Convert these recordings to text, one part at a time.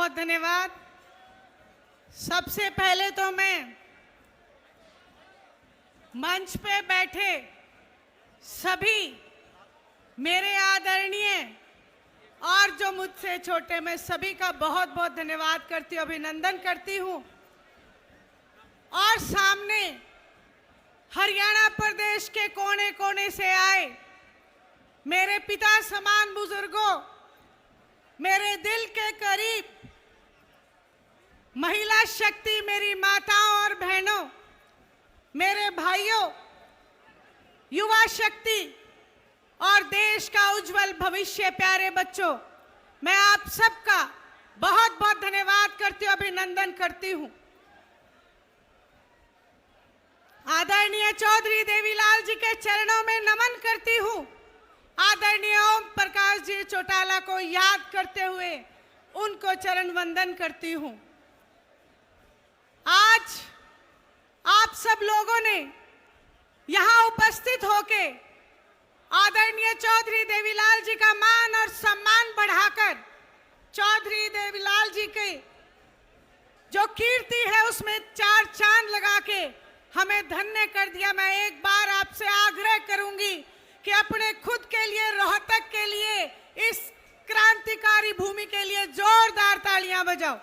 बहुत धन्यवाद। सबसे पहले तो मैं मंच पे बैठे सभी मेरे आदरणीय और जो मुझसे छोटे, मैं सभी का बहुत बहुत धन्यवाद करती हूँ, अभिनंदन करती हूँ। और सामने हरियाणा प्रदेश के कोने कोने से आए मेरे पिता समान बुजुर्गों, मेरे दिल के करीब महिला शक्ति, मेरी माताओं और बहनों, मेरे भाइयों, युवा शक्ति और देश का उज्जवल भविष्य, प्यारे बच्चों, मैं आप सबका बहुत बहुत धन्यवाद करती हूँ, अभिनंदन करती हूँ। आदरणीय चौधरी देवीलाल जी के चरणों में नमन करती हूँ। आदरणीय ओम प्रकाश जी चौटाला को याद करते हुए उनको चरण वंदन करती हूँ। आज आप सब लोगों ने यहाँ उपस्थित होके आदरणीय चौधरी देवीलाल जी का मान और सम्मान बढ़ाकर चौधरी देवीलाल जी के जो कीर्ति है उसमें 4 चांद लगा के हमें धन्य कर दिया। मैं एक बार आपसे आग्रह करूंगी कि अपने खुद के लिए, रोहतक के लिए, इस क्रांतिकारी भूमि के लिए जोरदार तालियां बजाओ।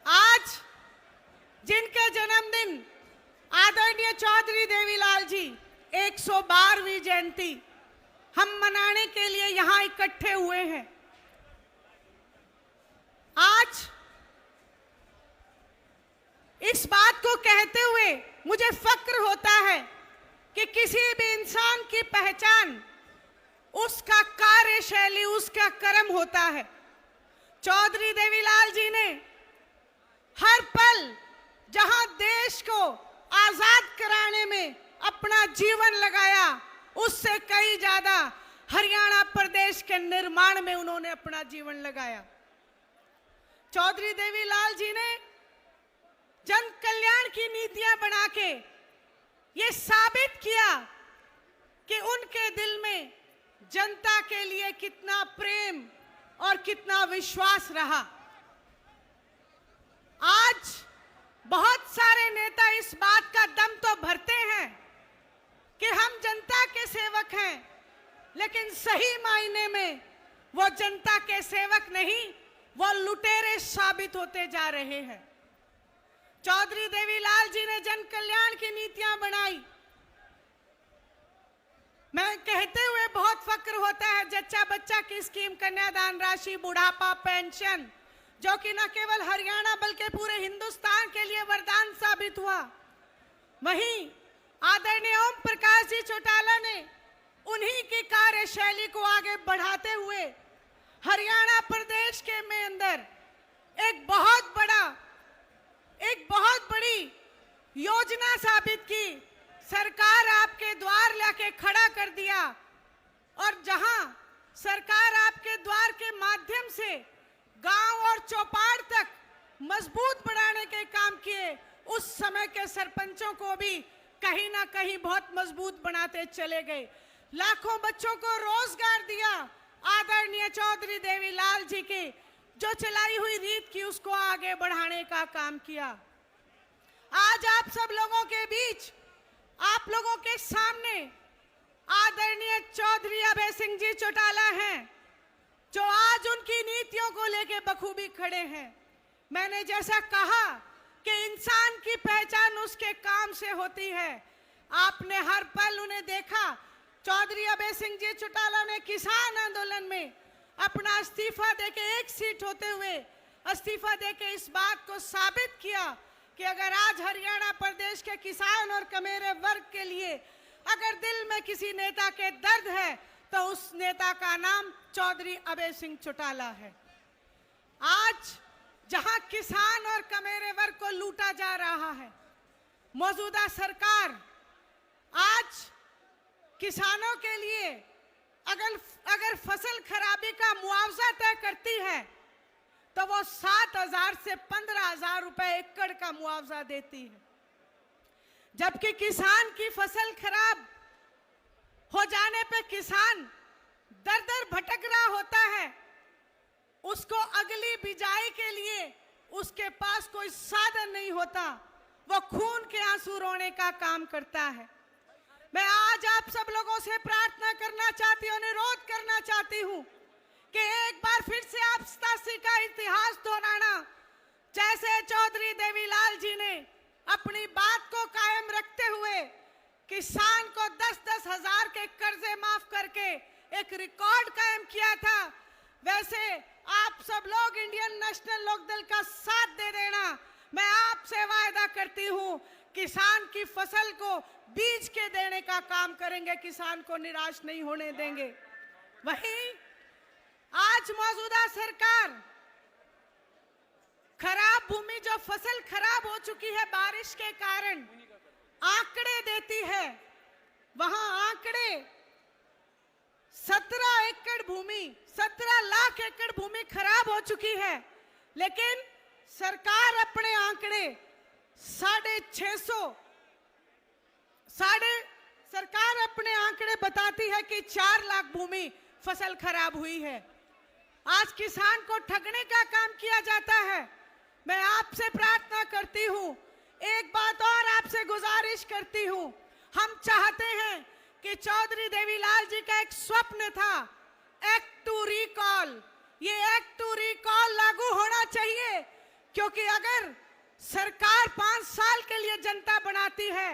आज जिनके जन्मदिन आदरणीय चौधरी देवीलाल जी 112वीं जयंती हम मनाने के लिए यहां इकट्ठे हुए हैं। आज इस बात को कहते हुए मुझे फक्र होता है कि किसी भी इंसान की पहचान उसका कार्यशैली, उसका कर्म होता है। चौधरी देवीलाल जी ने हर पल जहां देश को आजाद कराने में अपना जीवन लगाया, उससे कई ज्यादा हरियाणा प्रदेश के निर्माण में उन्होंने अपना जीवन लगाया। चौधरी देवीलाल जी ने जन कल्याण की नीतियां बना के ये साबित किया कि उनके दिल में जनता के लिए कितना प्रेम और कितना विश्वास रहा। आज बहुत सारे नेता इस बात का दम तो भरते हैं कि हम जनता के सेवक हैं, लेकिन सही मायने में वो जनता के सेवक नहीं, वो लुटेरे साबित होते जा रहे हैं। चौधरी देवीलाल जी ने जन कल्याण की नीतियां बनाई। मैं कहते हुए बहुत फक्र होता है, जच्चा बच्चा की स्कीम, कन्यादान राशि, बुढ़ापा पेंशन, जो कि न केवल हरियाणा बल्कि पूरे हिंदुस्तान के लिए वरदान साबित हुआ। वहीं आदरणीय ओम प्रकाश जी चौटाला ने उन्हीं की कार्यशैली को आगे बढ़ाते हुए हरियाणा प्रदेश के में अंदर एक बहुत बड़ी योजना साबित की। सरकार आपके द्वार लाके खड़ा कर दिया, और जहां सरकार आपके द्वार के माध्यम से गांव और चौपाड़ तक मजबूत बनाने के काम किए, उस समय के सरपंचों को भी कहीं ना कहीं बहुत मजबूत बनाते चले गए। लाखों बच्चों को रोजगार दिया। आदरणीय चौधरी देवीलाल जी की जो चलाई हुई रीत की, उसको आगे बढ़ाने का काम किया। आज आप सब लोगों के बीच, आप लोगों के सामने आदरणीय चौधरी अभय सिंह जी चौटाला हैं, जो आज उनकी नीतियों को लेकर बखूबी खड़े हैं। मैंने जैसा कहा कि इंसान की पहचान उसके काम से होती है। आपने हर पल उन्हें देखा। चौधरी अभय सिंह जी चौटाला ने किसान आंदोलन में अपना इस्तीफा देके, 1 सीट होते हुए इस्तीफा देके इस बात को साबित किया कि अगर आज हरियाणा प्रदेश के किसान और कमेरे वर्ग के लिए अगर दिल में किसी नेता के दर्द है, तो उस नेता का नाम चौधरी अभय सिंह चौटाला है। आज जहां किसान और कमेरे वर्ग को लूटा जा रहा है, मौजूदा सरकार आज किसानों के लिए अगर फसल खराबी का मुआवजा तय करती है, तो वो 7,000 से 15,000 रुपए एकड़ का मुआवजा देती है। जबकि किसान की फसल खराब हो जाने पे किसान दर उसको अगली बिजाई के लिए उसके पास कोई साधन नहीं होता, वो खून के आंसू रोने का काम करता है। मैं आज आप सब लोगों से प्रार्थना करना चाहती हूँ, अनुरोध करना चाहती हूँ कि एक बार फिर से आप 87 का इतिहास दोहराना। जैसे चौधरी देवीलाल जी ने अपनी बात को कायम रखते हुए किसान को 10-10 हजार के कर्जे माफ करके एक रिकॉर्ड कायम किया था, वैसे आप सब लोग इंडियन नेशनल लोकदल का साथ दे देना। मैं आपसे वायदा करती हूँ, किसान की फसल को बीज के देने का काम करेंगे, किसान को निराश नहीं होने देंगे। वहीं आज मौजूदा सरकार खराब भूमि, जो फसल खराब हो चुकी है बारिश के कारण, आंकड़े देती है। वहां आंकड़े 17 एकड़ भूमि, 17 लाख एकड़ भूमि खराब हो चुकी है, लेकिन सरकार अपने आंकड़े 650, सरकार अपने आंकड़े बताती है कि 4 लाख भूमि फसल खराब हुई है। आज किसान को ठगने का काम किया जाता है। मैं आपसे प्रार्थना करती हूं, एक बात और आपसे गुजारिश करती हूं, हम चाहते हैं कि चौधरी देवीलाल जी का एक स्वप्न था, एक्ट टू रिकॉल। ये एक्ट टू रिकॉल लागू होना चाहिए, क्योंकि अगर सरकार 5 साल के लिए जनता बनाती है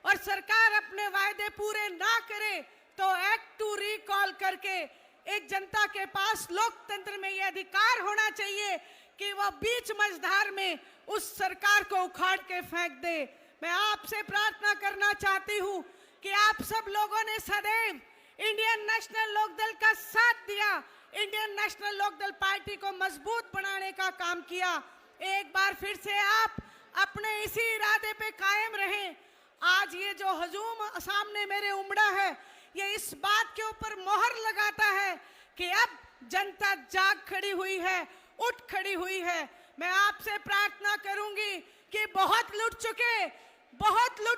और सरकार अपने वायदे पूरे ना करे, तो एक्ट टू रिकॉल करके एक जनता के पास लोकतंत्र में ये अधिकार होना चाहिए कि वह बीच मझधार में उस सरकार को उखाड़ के फेंक दे। मैं आपसे प्रार्थना करना चाहती हूं कि आप सब लोगों ने सदैव इंडियन नेशनल लोकदल का साथ दिया, इंडियन नेशनल लोकदल पार्टी को मजबूत बनाने का काम किया। एक बार फिर से आप अपने इसी इरादे पे कायम रहें। आज ये जो हजूम सामने मेरे उमड़ा है, ये इस बात के ऊपर मोहर लगाता है कि अब जनता जाग खड़ी हुई है, उठ खड़ी हुई है। मैं आपसे प्रार्थना करूंगी कि बहुत लुट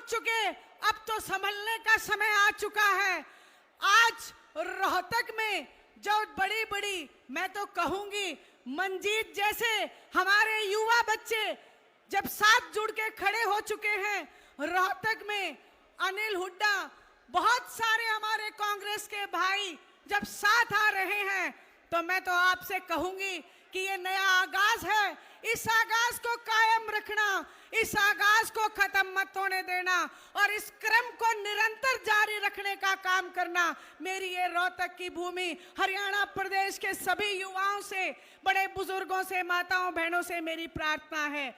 चुके, अब तो संभलने का समय आ चुका है। आज रोहतक में जो बड़ी, मैं तो कहूंगी मंजीत जैसे हमारे युवा बच्चे जब साथ जुड़ के खड़े हो चुके हैं, रोहतक में अनिल हुड्डा, बहुत सारे हमारे कांग्रेस के भाई जब साथ आ रहे हैं, तो मैं तो आपसे कहूंगी कि ये नया आगाज है, इस आगाज को कायम रखना, इस आगाज को खत्म मत होने देना और इस क्रम को निरंतर जारी रखने का काम करना। मेरी ये रोहतक की भूमि, हरियाणा प्रदेश के सभी युवाओं से, बड़े बुजुर्गों से, माताओं बहनों से मेरी प्रार्थना है।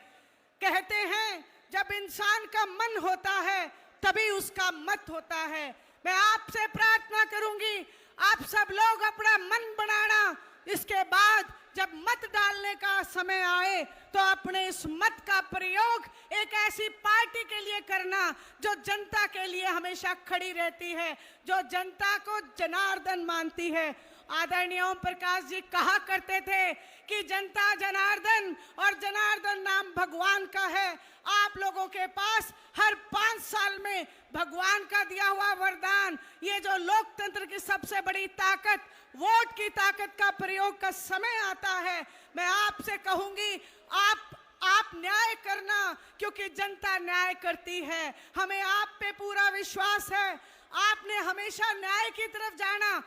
कहते हैं जब इंसान का मन होता है तभी उसका मत होता है। मैं आपसे प्रार्थना करूंगी, आप सब लोग अपना मन बनाना, इसके बाद जब मत डालने का समय आए तो अपने इस मत का प्रयोग एक ऐसी पार्टी के लिए करना जो जनता के लिए हमेशा खड़ी रहती है, जो जनता को जनार्दन मानती है। आदरणीय ओम प्रकाश जी कहा करते थे कि जनता जनार्दन और जनार्दन नाम भगवान का है। आप लोगों के पास हर 5 साल में भगवान का दिया हुआ वरदान, ये जो लोकतंत्र की सबसे बड़ी ताकत, वोट की ताकत का प्रयोग का समय आता है। मैं आपसे कहूंगी, आप न्याय करना, क्योंकि जनता न्याय करती है। हमें आप पे पूरा विश्वास है। आपने हमेशा न्याय की तरफ जाना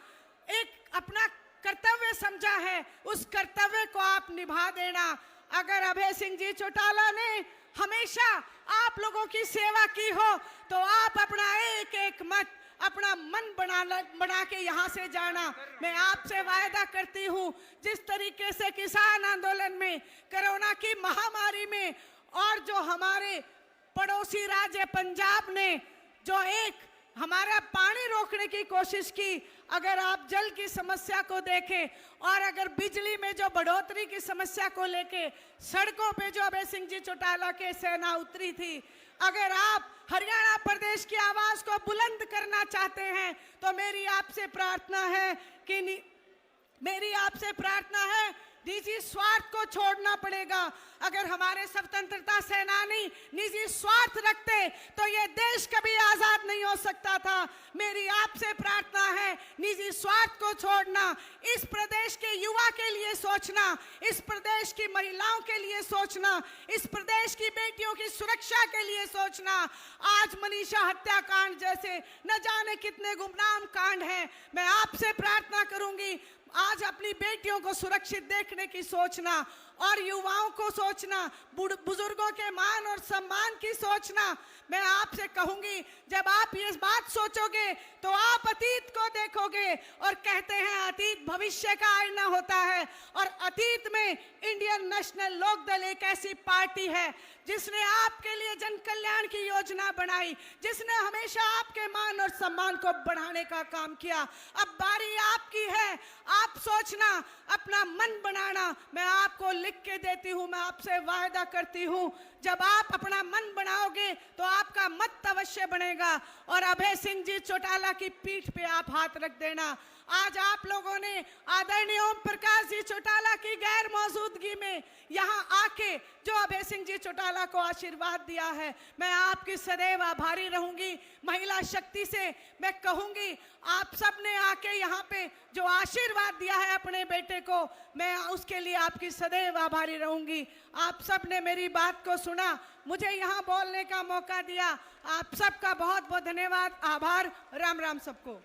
एक अपना कर्तव्य समझा है, उस कर्तव्य को आप निभा देना। अगर अभय सिंह जी चौटाला ने हमेशा आप लोगों की सेवा की हो, तो आप अपना एक मत, अपना मन बना के यहाँ से जाना। मैं आपसे वायदा करती हूँ, जिस तरीके से किसान आंदोलन में, कोरोना की महामारी में और जो हमारे पड़ोसी राज्य पंजाब ने जो एक हमारा पानी रोकने की कोशिश की, अगर आप जल की समस्या को देखें और अगर बिजली में जो बढ़ोतरी की समस्या को लेके सड़कों पे जो अभय सिंह जी चौटाला के सेना उतरी थी, अगर आप हरियाणा प्रदेश की आवाज को बुलंद करना चाहते हैं, तो मेरी आपसे प्रार्थना है निजी स्वार्थ को छोड़ना पड़ेगा। अगर हमारे स्वतंत्रता सेनानी निजी स्वार्थ रखते तो ये देश कभी आजाद नहीं हो सकता था। मेरी आपसे प्रार्थना है, निजी स्वार्थ को छोड़ना, इस प्रदेश के युवा के लिए सोचना, इस प्रदेश की महिलाओं के लिए सोचना, इस प्रदेश की बेटियों की सुरक्षा के लिए सोचना। आज मनीषा हत्याकांड जैसे न जाने कितने गुमनाम कांड हैं। मैं आपसे प्रार्थना करूंगी, आज अपनी बेटियों को सुरक्षित देखने की सोचना और युवाओं को सोचना, बुजुर्गों के मान और सम्मान की सोचना। मैं आपसे कहूंगी, जब आप ये बात सोचोगे तो आप अतीत को देखोगे, और कहते हैं अतीत भविष्य का आईना होता है। और अतीत में इंडियन नेशनल लोकदल एक ऐसी पार्टी है जिसने आपके लिए जन कल्याण की योजना बनाई, जिसने हमेशा आपके मान और सम्मान को बढ़ाने का काम किया। अब बारी आपकी है, आप सोचना, अपना मन बनाना। मैं आपको लिख के देती हूं, मैं आपसे वायदा करती हूं, जब आप अपना मन बनाओगे तो आपका मत अवश्य बनेगा। और अभय सिंह जी चौटाला की पीठ पे आप हाथ रख देना। आज आप लोगों ने आदरणीय ओम प्रकाश जी चौटाला की गैर मौजूदगी में यहाँ आके जो अभय सिंह जी चौटाला को आशीर्वाद दिया है, मैं आपकी सदैव आभारी रहूंगी। महिला शक्ति से मैं कहूंगी, आप सब ने आके यहाँ पे जो आशीर्वाद दिया है अपने बेटे को, मैं उसके लिए आपकी सदैव आभारी रहूंगी। आप सब ने मेरी बात को सुना, मुझे यहाँ बोलने का मौका दिया। आप सबका बहुत बहुत धन्यवाद, आभार। राम राम सबको।